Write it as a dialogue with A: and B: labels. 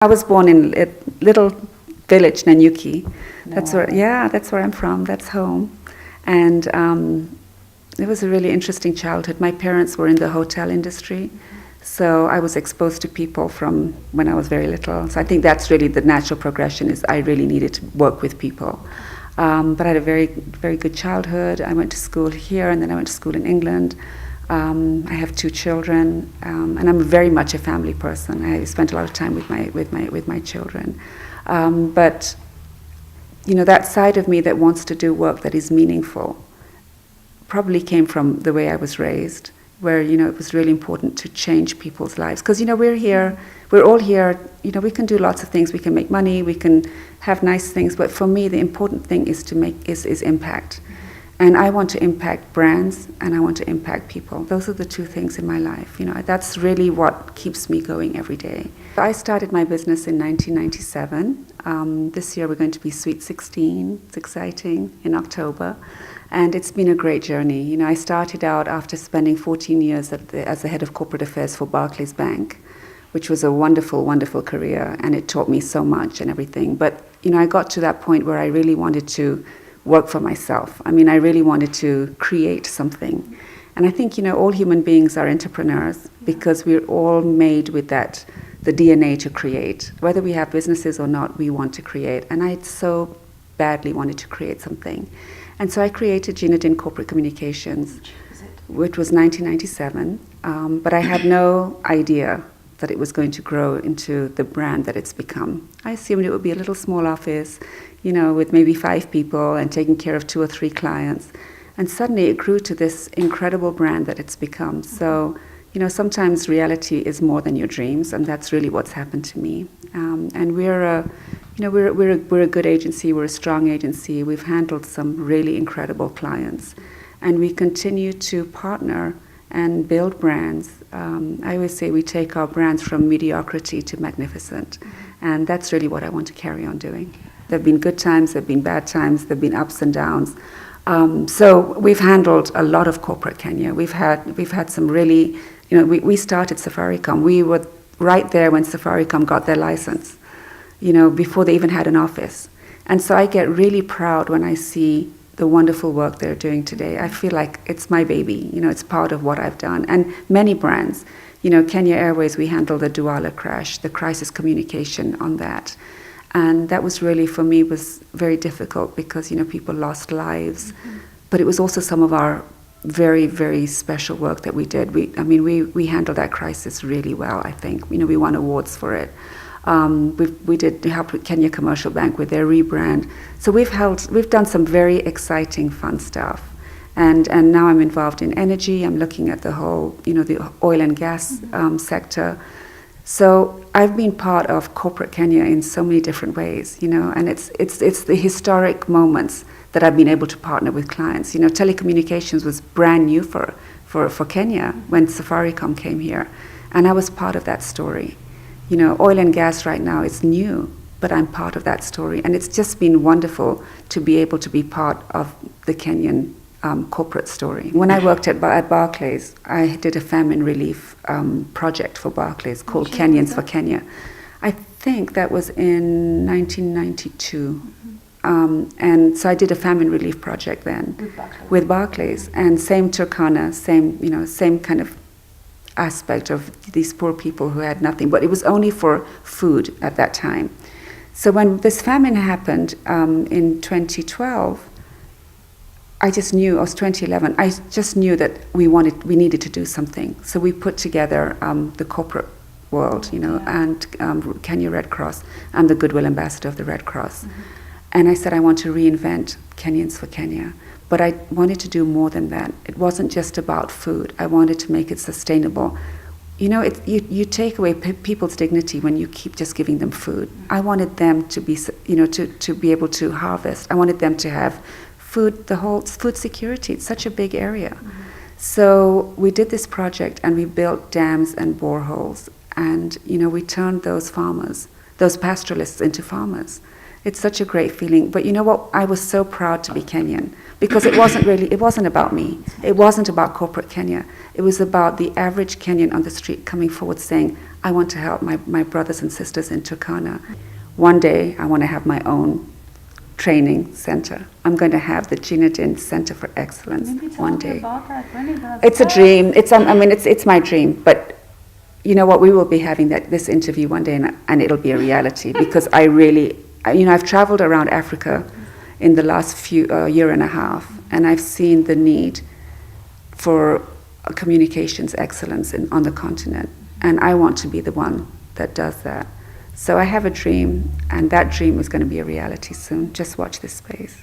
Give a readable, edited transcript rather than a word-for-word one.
A: I was born in a little village, Nanyuki. That's
B: Wow.
A: that's where I'm from. That's home. And it was a really interesting childhood. My parents were in the hotel industry, so I was exposed to people from when I was very little. So I think that's really the natural progression, is I really needed to work with people. But I had a very, very good childhood. I went to school here, and then I went to school in England. I have 2 children, and I'm very much a family person. I spent a lot of time with my children. But you know, that side of me that wants to do work that is meaningful probably came from the way I was raised, where, you know, it was really important to change people's lives. Because, you know, we're all here, you know, we can do lots of things. We can make money, we can have nice things, but for me, the important thing is to make is impact. And I want to impact brands, and I want to impact people. Those are the 2 things in my life. You know, that's really what keeps me going every day. I started my business in 1997. This year we're going to be Sweet 16. It's exciting, in October. And it's been a great journey. You know, I started out after spending 14 years as the head of corporate affairs for Barclays Bank, which was a wonderful, wonderful career, and it taught me so much and everything. But, you know, I got to that point where I really wanted to work for myself. I mean, I really wanted to create something. And I think, you know, all human beings are entrepreneurs because we're all made with that, the DNA to create. Whether we have businesses or not, we want to create. And I so badly wanted to create something. And so I created Gina Din Corporate Communications, which was 1997. But I had no idea that it was going to grow into the brand that it's become. I assumed it would be a little small office, you know, with maybe 5 people and taking care of 2 or 3 clients. And suddenly it grew to this incredible brand that it's become. So, you know, sometimes reality is more than your dreams, and that's really what's happened to me. And we're a good agency, we're a strong agency. We've handled some really incredible clients. And we continue to partner and build brands. I always say we take our brands from mediocrity to magnificent. And that's really what I want to carry on doing. There have been good times, there have been bad times, there have been ups and downs. So we've handled a lot of corporate Kenya. We've had some really, you know, we started Safaricom. We were right there when Safaricom got their license, you know, before they even had an office. And so I get really proud when I see the wonderful work they're doing today. I feel like it's my baby, you know, it's part of what I've done. And many brands, you know, Kenya Airways, we handled the Douala crash, the crisis communication on that. And that was really, for me, was very difficult because, you know, people lost lives. But it was also some of our very, very special work that we did. We handled that crisis really well, I think. You know, we won awards for it. We did help with Kenya Commercial Bank with their rebrand. So we've done some very exciting, fun stuff. And now I'm involved in energy. I'm looking at the whole, you know, the oil and gas sector. So I've been part of corporate Kenya in so many different ways, you know, and it's the historic moments that I've been able to partner with clients. You know, telecommunications was brand new for Kenya when Safaricom came here, and I was part of that story. You know, oil and gas right now is new, but I'm part of that story, and it's just been wonderful to be able to be part of the Kenyan corporate story. When I worked at Barclays, I did a famine relief project for Barclays called Kenyans for Kenya. I think that was in 1992. And so I did a famine relief project then with Barclays, and same Turkana, same kind of aspect of these poor people who had nothing, but it was only for food at that time. So when this famine happened in 2012, I just knew, it was 2011, I just knew that we needed to do something. So we put together the corporate world, you know, and Kenya Red Cross. I'm the Goodwill Ambassador of the Red Cross. And I said, I want to reinvent Kenyans for Kenya. But I wanted to do more than that. It wasn't just about food. I wanted to make it sustainable. You know, you take away people's dignity when you keep just giving them food. I wanted them to be, you know, to be able to harvest. I wanted them to have food, the whole food security. It's such a big area. So we did this project, and we built dams and boreholes. And, you know, we turned those farmers, those pastoralists, into farmers. It's such a great feeling. But you know what? I was so proud to be Kenyan, because it wasn't about me. It wasn't about corporate Kenya. It was about the average Kenyan on the street coming forward saying, I want to help my brothers and sisters in Turkana. One day, I want to have my own training center. I'm going to have the Gina Din Center for Excellence
B: Maybe tell
A: one
B: me
A: day.
B: about that. When it does
A: It's a
B: that?
A: dream. It's my dream. But you know what? We will be having this interview one day, and it'll be a reality because I've traveled around Africa in the last year and a half, and I've seen the need for communications excellence on the continent, and I want to be the one that does that. So I have a dream, and that dream is going to be a reality soon. Just watch this space.